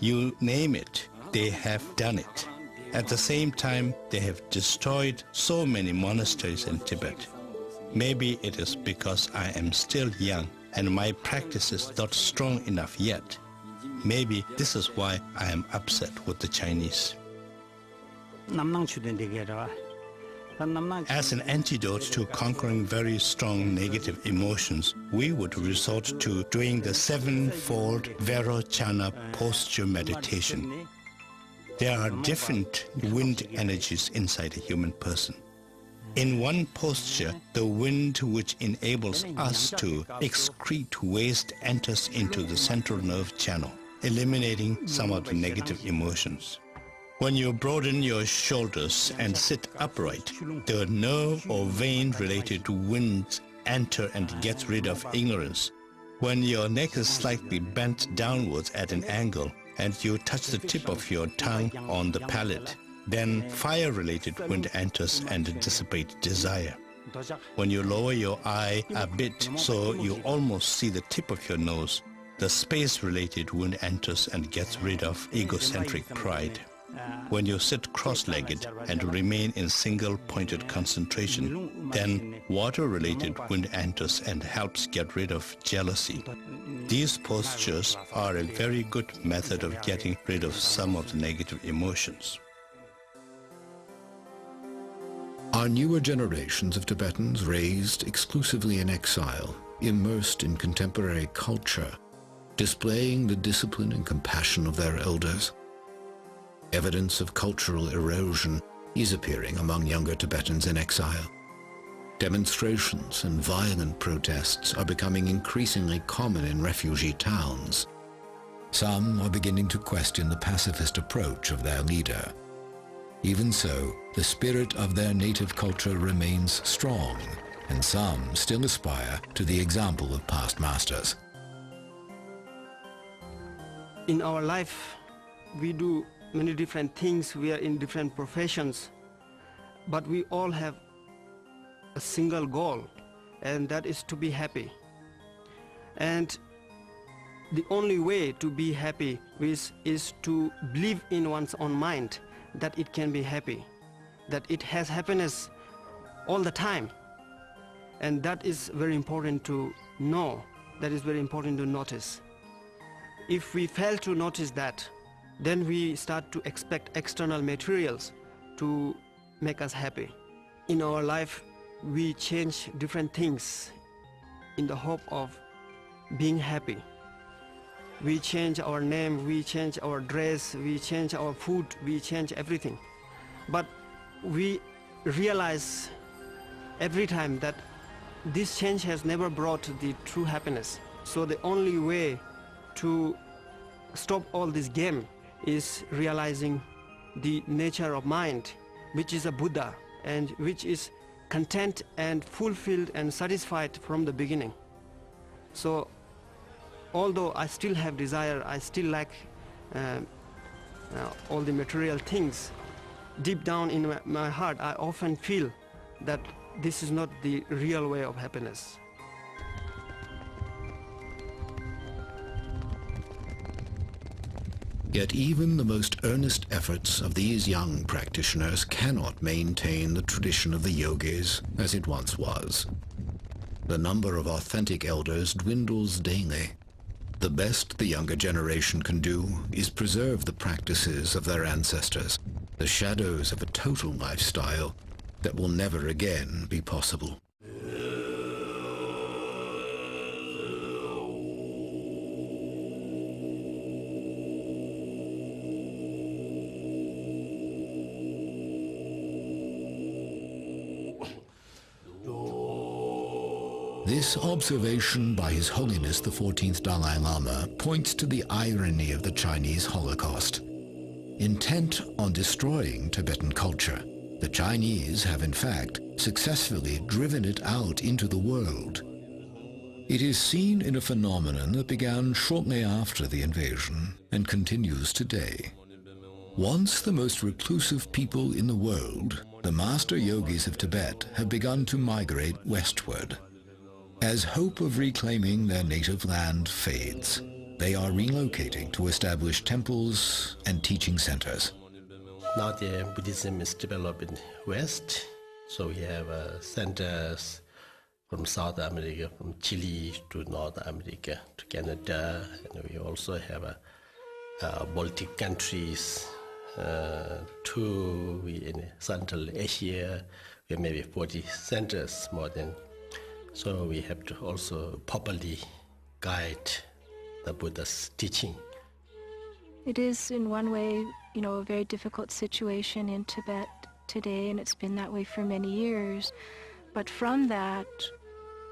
You name it, they have done it. At the same time, they have destroyed so many monasteries in Tibet. Maybe it is because I am still young and my practice is not strong enough yet. Maybe this is why I am upset with the Chinese. As an antidote to conquering very strong negative emotions, we would resort to doing the sevenfold Vairocana posture meditation. There are different wind energies inside a human person. In one posture, the wind which enables us to excrete waste enters into the central nerve channel, eliminating some of the negative emotions. When you broaden your shoulders and sit upright, the nerve or vein-related winds enter and get rid of ignorance. When your neck is slightly bent downwards at an angle and you touch the tip of your tongue on the palate, then fire-related wind enters and dissipates desire. When you lower your eye a bit so you almost see the tip of your nose, the space-related wind enters and gets rid of egocentric pride. When you sit cross-legged and remain in single-pointed concentration, then water-related wind enters and helps get rid of jealousy. These postures are a very good method of getting rid of some of the negative emotions. Are newer generations of Tibetans raised exclusively in exile, immersed in contemporary culture, displaying the discipline and compassion of their elders? Evidence of cultural erosion is appearing among younger Tibetans in exile. Demonstrations and violent protests are becoming increasingly common in refugee towns. Some are beginning to question the pacifist approach of their leader. Even so, the spirit of their native culture remains strong, and some still aspire to the example of past masters. In our life, we do many different things. We are in different professions, but we all have a single goal, and that is to be happy. And the only way to be happy is to believe in one's own mind that it can be happy, that it has happiness all the time. And that is very important to know, that is very important to notice. If we fail to notice that, then we start to expect external materials to make us happy. In our life, we change different things in the hope of being happy. We change our name, we change our dress, we change our food, we change everything. But we realize every time that this change has never brought the true happiness. So the only way to stop all this game is realizing the nature of mind, which is a Buddha and which is content and fulfilled and satisfied from the beginning. So although I still have desire, I still lack all the material things, deep down in my heart I often feel that this is not the real way of happiness. Yet even the most earnest efforts of these young practitioners cannot maintain the tradition of the yogis as it once was. The number of authentic elders dwindles daily. The best the younger generation can do is preserve the practices of their ancestors, the shadows of a total lifestyle that will never again be possible. This observation by His Holiness the 14th Dalai Lama points to the irony of the Chinese Holocaust. Intent on destroying Tibetan culture, the Chinese have in fact successfully driven it out into the world. It is seen in a phenomenon that began shortly after the invasion and continues today. Once the most reclusive people in the world, the master yogis of Tibet have begun to migrate westward. As hope of reclaiming their native land fades, they are relocating to establish temples and teaching centers. Now the Buddhism is developed in West, so we have centers from South America, from Chile to North America to Canada, and we also have Baltic countries, in Central Asia, we have maybe 40 centers more than. So we have to also properly guide the Buddha's teaching. It is in one way, a very difficult situation in Tibet today, and it's been that way for many years. But from that,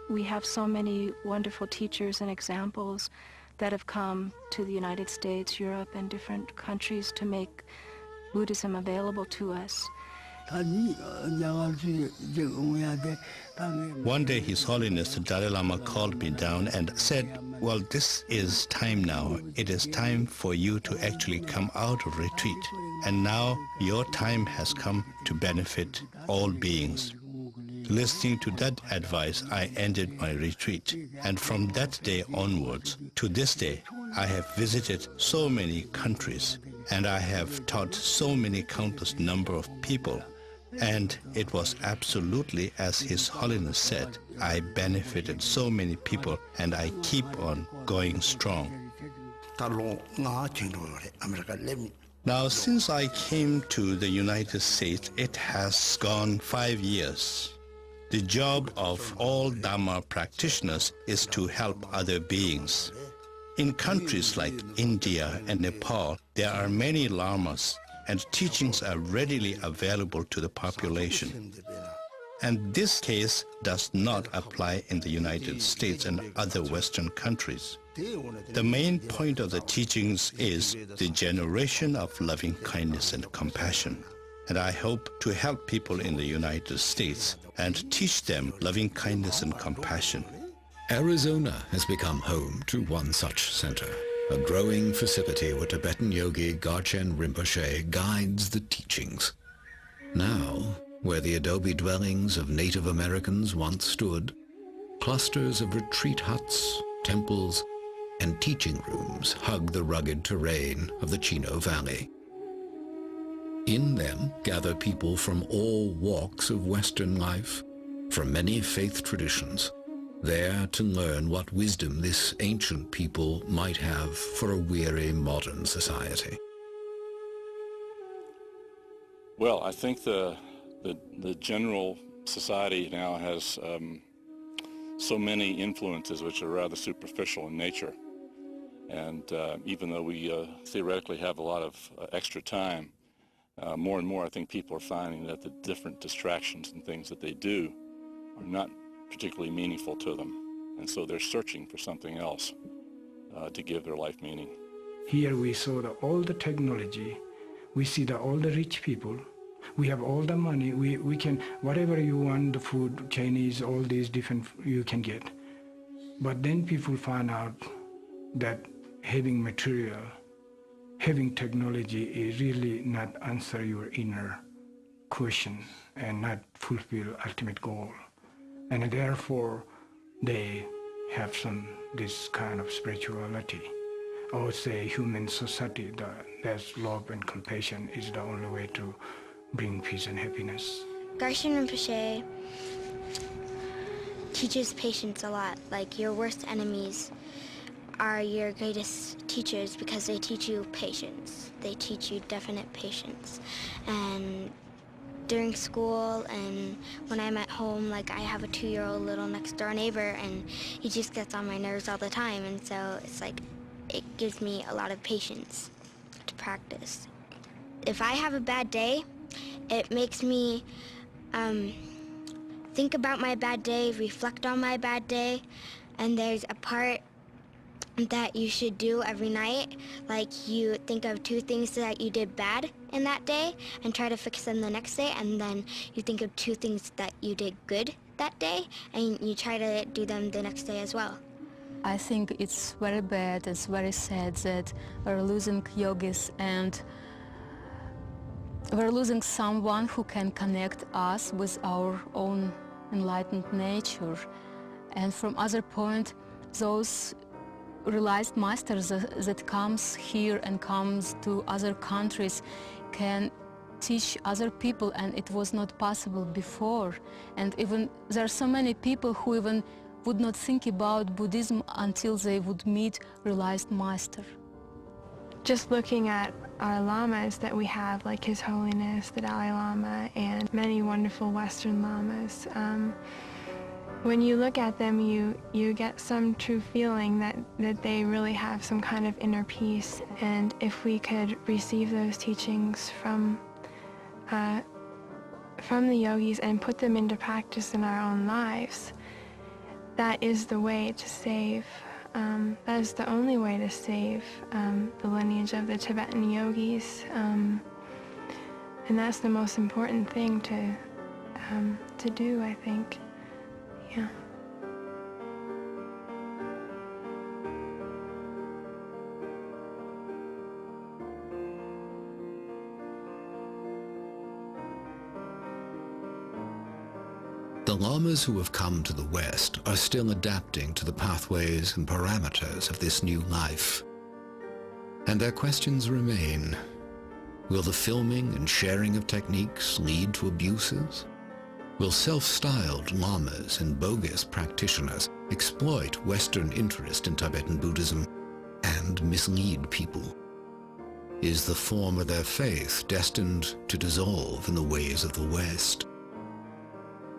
we have so many wonderful teachers and examples that have come to the United States, Europe, and different countries to make Buddhism available to us. One day His Holiness the Dalai Lama called me down and said, well, this is time now. It is time for you to actually come out of retreat. And now your time has come to benefit all beings. Listening to that advice, I ended my retreat. And from that day onwards, to this day, I have visited so many countries, and I have taught so many countless number of people. And it was absolutely as His Holiness said. I benefited so many people, and I keep on going strong. Now, since I came to the United States, it has gone 5 years. The job of all Dharma practitioners is to help other beings. In countries like India and Nepal, there are many lamas, and teachings are readily available to the population. And this case does not apply in the United States and other Western countries. The main point of the teachings is the generation of loving kindness and compassion. And I hope to help people in the United States and teach them loving kindness and compassion. Arizona has become home to one such center, a growing facility where Tibetan yogi Garchen Rinpoche guides the teachings. Now, where the adobe dwellings of Native Americans once stood, clusters of retreat huts, temples, and teaching rooms hug the rugged terrain of the Chino Valley. In them gather people from all walks of Western life, from many faith traditions, there to learn what wisdom this ancient people might have for a weary modern society. Well, I think the general society now has so many influences which are rather superficial in nature. And even though we theoretically have a lot of extra time, more and more I think people are finding that the different distractions and things that they do are not particularly meaningful to them. And so they're searching for something else to give their life meaning. Here we saw all the technology. We see all the rich people. We have all the money. We can, whatever you want, the food, Chinese, all these different, you can get. But then people find out that having material, having technology is really not answer your inner question and not fulfill ultimate goal. And therefore, they have this kind of spirituality. I would say human society, there's love and compassion is the only way to bring peace and happiness. Garshin Rinpoche teaches patience a lot. Like, your worst enemies are your greatest teachers because they teach you patience. They teach you definite patience. And during school and when I'm at home, like, I have a 2-year-old little next door neighbor and he just gets on my nerves all the time, and so it's like, it gives me a lot of patience to practice. If I have a bad day, it makes me think about my bad day, reflect on my bad day, and there's a part that you should do every night. Like, you think of 2 things that you did bad in that day and try to fix them the next day, and then you think of 2 things that you did good that day and you try to do them the next day as well. I think it's very bad, it's very sad that we're losing yogis and we're losing someone who can connect us with our own enlightened nature. And from other point, those realized masters that comes here and comes to other countries can teach other people, and it was not possible before. And even there are so many people who even would not think about Buddhism until they would meet realized master. Just looking at our lamas that we have, like His Holiness, the Dalai Lama, and many wonderful Western lamas, when you look at them, you get some true feeling that they really have some kind of inner peace. And if we could receive those teachings from the yogis and put them into practice in our own lives, that is the way to save. That is the only way to save the lineage of the Tibetan yogis, and that's the most important thing to do, I think. Yeah. The lamas who have come to the West are still adapting to the pathways and parameters of this new life. And their questions remain. Will the filming and sharing of techniques lead to abuses? Will self-styled lamas and bogus practitioners exploit Western interest in Tibetan Buddhism and mislead people? Is the form of their faith destined to dissolve in the ways of the West?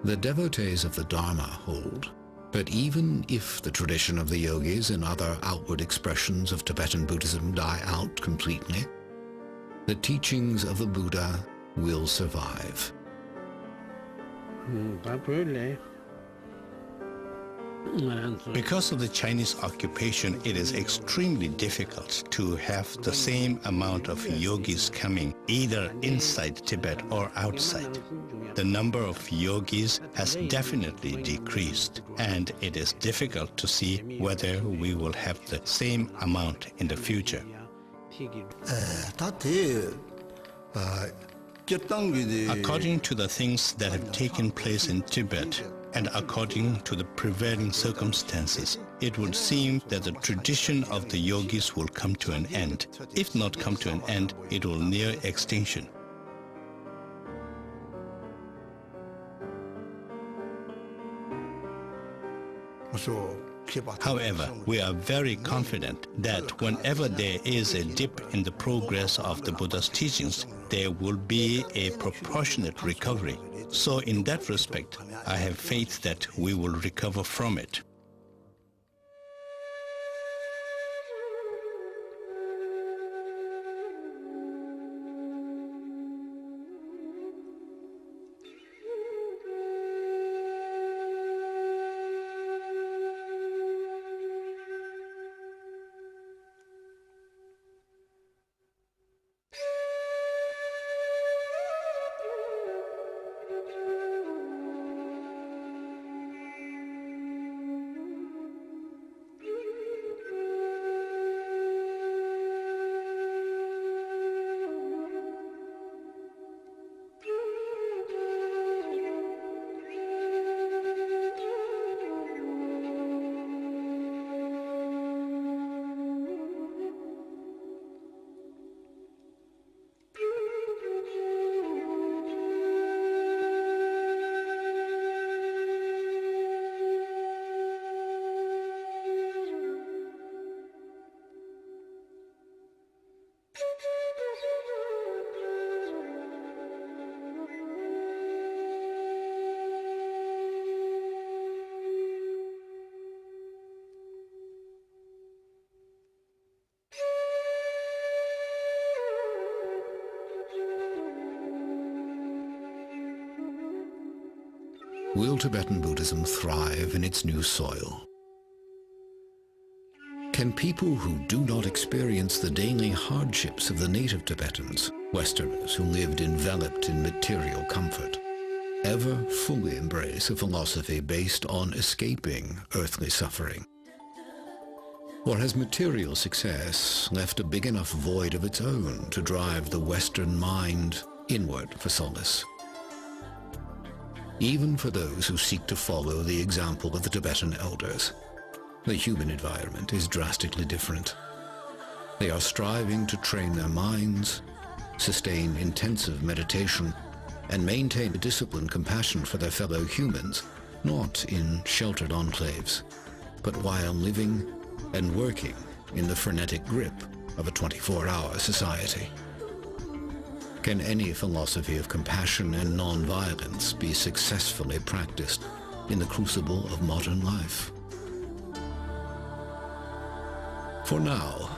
The devotees of the Dharma hold that even if the tradition of the yogis and other outward expressions of Tibetan Buddhism die out completely, the teachings of the Buddha will survive. Because of the Chinese occupation, it is extremely difficult to have the same amount of yogis coming either inside Tibet or outside. The number of yogis has definitely decreased, and it is difficult to see whether we will have the same amount in the future. According to the things that have taken place in Tibet, and according to the prevailing circumstances, it would seem that the tradition of the yogis will come to an end. If not come to an end, it will near extinction. However, we are very confident that whenever there is a dip in the progress of the Buddha's teachings, there will be a proportionate recovery. So in that respect, I have faith that we will recover from it. will Tibetan Buddhism thrive in its new soil? Can people who do not experience the daily hardships of the native Tibetans, Westerners who lived enveloped in material comfort, ever fully embrace a philosophy based on escaping earthly suffering? Or has material success left a big enough void of its own to drive the Western mind inward for solace? Even for those who seek to follow the example of the Tibetan elders, the human environment is drastically different. They are striving to train their minds, sustain intensive meditation, and maintain a disciplined compassion for their fellow humans, not in sheltered enclaves, but while living and working in the frenetic grip of a 24-hour society. Can any philosophy of compassion and non-violence be successfully practiced in the crucible of modern life? For now,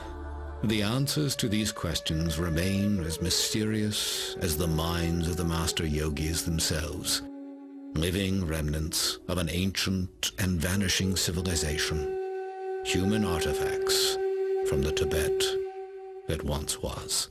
the answers to these questions remain as mysterious as the minds of the master yogis themselves, living remnants of an ancient and vanishing civilization, human artifacts from the Tibet that once was.